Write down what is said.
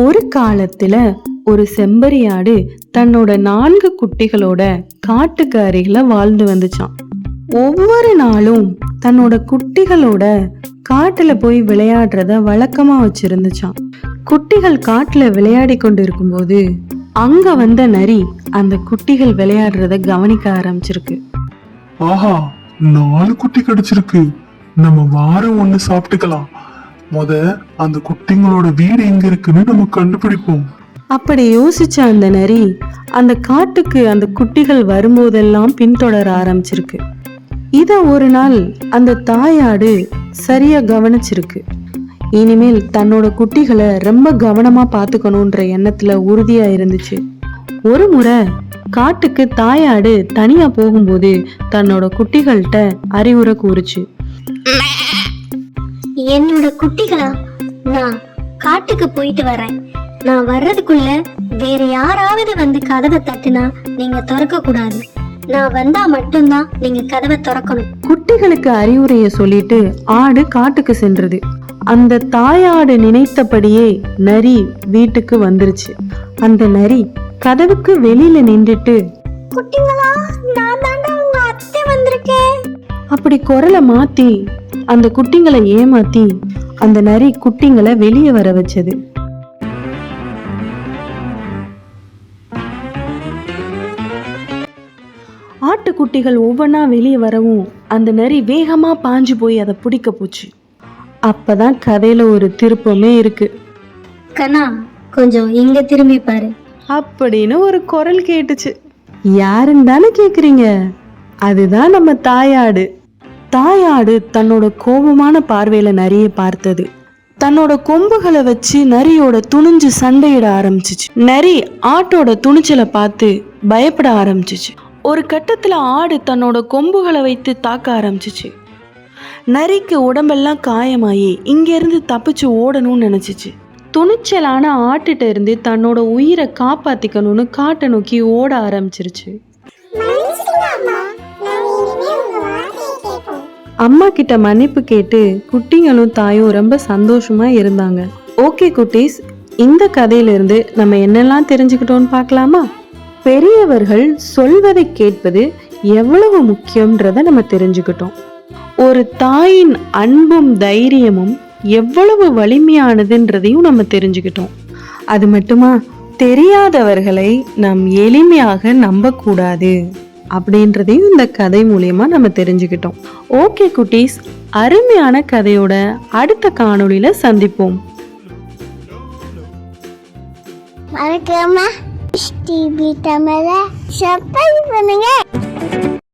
ஒரு காலத்துல ஒரு செம்பரியாடு தன்னோட 4 குட்டிகளோட காட்டுக்கு அருகில வாழ்ந்து வந்துச்சான். ஒவ்வொரு நாளும் தன்னோட குட்டிகளோட காட்டுல போய் விளையாடுறத வழக்கமா வச்சிருந்துச்சான். குட்டிகள் காட்டுல விளையாடி கொண்டு இருக்கும்போது அங்க வந்த நரி அந்த குட்டிகள் விளையாடுறத கவனிக்க ஆரம்பிச்சிருக்கு. ஆஹா, 4 குட்டி கிடைச்சிருக்கு. நம்ம வாரம் ஒண்ணு சாப்பிட்டுக்கலாம். அந்த குட்டிங்களோட வீடு எங்க இருக்குன்னு நம்ம கண்டுபிடிப்போம். அப்படி யோசிச்ச அந்த நரி அந்த காட்டுக்கு அந்த குட்டிகள் வரும்போதெல்லாம் பின்தொடர ஆரம்பிச்சிருக்கு. இத ஒரு நாள் அந்த தாயாடு சரியா கவனிச்சிருக்கு. இனிமேல் தன்னோட குட்டிகளை ரொம்ப கவனமா பாத்துக்கணும்ன்ற எண்ணத்துல உறுதியா இருந்துச்சு. ஒரு முறை காட்டுக்கு தாயாடு தனியா போகும்போது தன்னோட குட்டிகள்கிட்ட அறிவுரை கூறுச்சு. என்னோட குட்டிகளா, நான் காட்டுக்கு போயிட்டு வரேன். நான் வர்றதுக்குள்ள வேற யாராவது வந்து கதவை தட்டுனா நீங்க திறக்க கூடாது. நான் வந்தா மட்டும்தான் நீங்க கதவை திறக்கணும். குட்டிகளுக்கு அறிவுரைய சொல்லிட்டு ஆடு காட்டுக்கு சென்றது. அந்த தாயாடு நினைத்தபடியே நரி வீட்டுக்கு வந்துருச்சு. அந்த நரி கதவுக்கு வெளியில நின்றுட்டு, குட்டிங்களா, நான் தாண்டா உங்க அத்தை வந்திருக்கேன் அப்படி குரலை மாத்தி அந்த குட்டிங்களை ஏமாத்தி அந்த நரி குட்டிங்களை வெளியே வர வச்சது. ஆட்டுக்குட்டிகள் ஒவ்வொன்னா வெளியே வரவும் அந்த நரி வேகமா பாஞ்சு போய் அதை பிடிக்க போச்சு. அப்பதான் கதையில ஒரு திருப்பமே இருக்கு. கண்ணா, கொஞ்சம் இங்க திரும்பி பாரு அப்படின்னு ஒரு குரல் கேட்டுச்சு. யாருன்னு தானே கேக்குறீங்க? அதுதான் நம்ம தாயாடு. தாயாடு தன்னோட கோபமான பார்வையில நரியை பார்த்தது. தன்னோட கொம்புகளை வச்சு நரியோட துணிஞ்சு சண்டையிட ஆரம்பிச்சிச்சு. நரி ஆட்டோட துணிச்சலை பார்த்து பயப்பட ஆரம்பிச்சிச்சு. ஒரு கட்டத்துல ஆடு தன்னோட கொம்புகளை வைத்து தாக்க ஆரம்பிச்சிச்சு. நரிக்கு உடம்பெல்லாம் காயமாயி இங்க இருந்து தப்பிச்சு ஓடணும்னு நினைச்சிச்சு. துணிச்சலான ஆட்டுட்ட இருந்து தன்னோட உயிரை காப்பாத்திக்கணும்னு காட்டை நோக்கி ஓட ஆரம்பிச்சிருச்சு. அம்மா கிட்ட மன்னிப்பு கேட்டு குட்டிங்களும் தாயும் ரொம்ப சந்தோஷமா இருந்தாங்க. ஓகே குட்டீஸ், இந்த கதையிலிருந்து நம்ம என்னெல்லாம் தெரிஞ்சுக்கிட்டோம்னு பார்க்கலாமா? பெரியவர்கள் சொல்வதை கேட்பது எவ்வளவு முக்கியம்ன்றத நம்ம தெரிஞ்சுக்கிட்டோம். ஒரு தாயின் அன்பும் தைரியமும் எவ்வளவு வலிமையானதுன்றதையும் நம்ம தெரிஞ்சுக்கிட்டோம். அது மட்டுமா, தெரியாதவர்களை நாம் எளிமையாக நம்பக்கூடாது அப்படின்றதையும் இந்த கதை மூலியமா நம்ம தெரிஞ்சுக்கிட்டோம். ஓகே குட்டீஸ், அருமையான கதையோட அடுத்த காணொளியில சந்திப்போம். மறக்காம டிவி தமிழை சப்ஸ்கிரைப் பண்ணுங்க.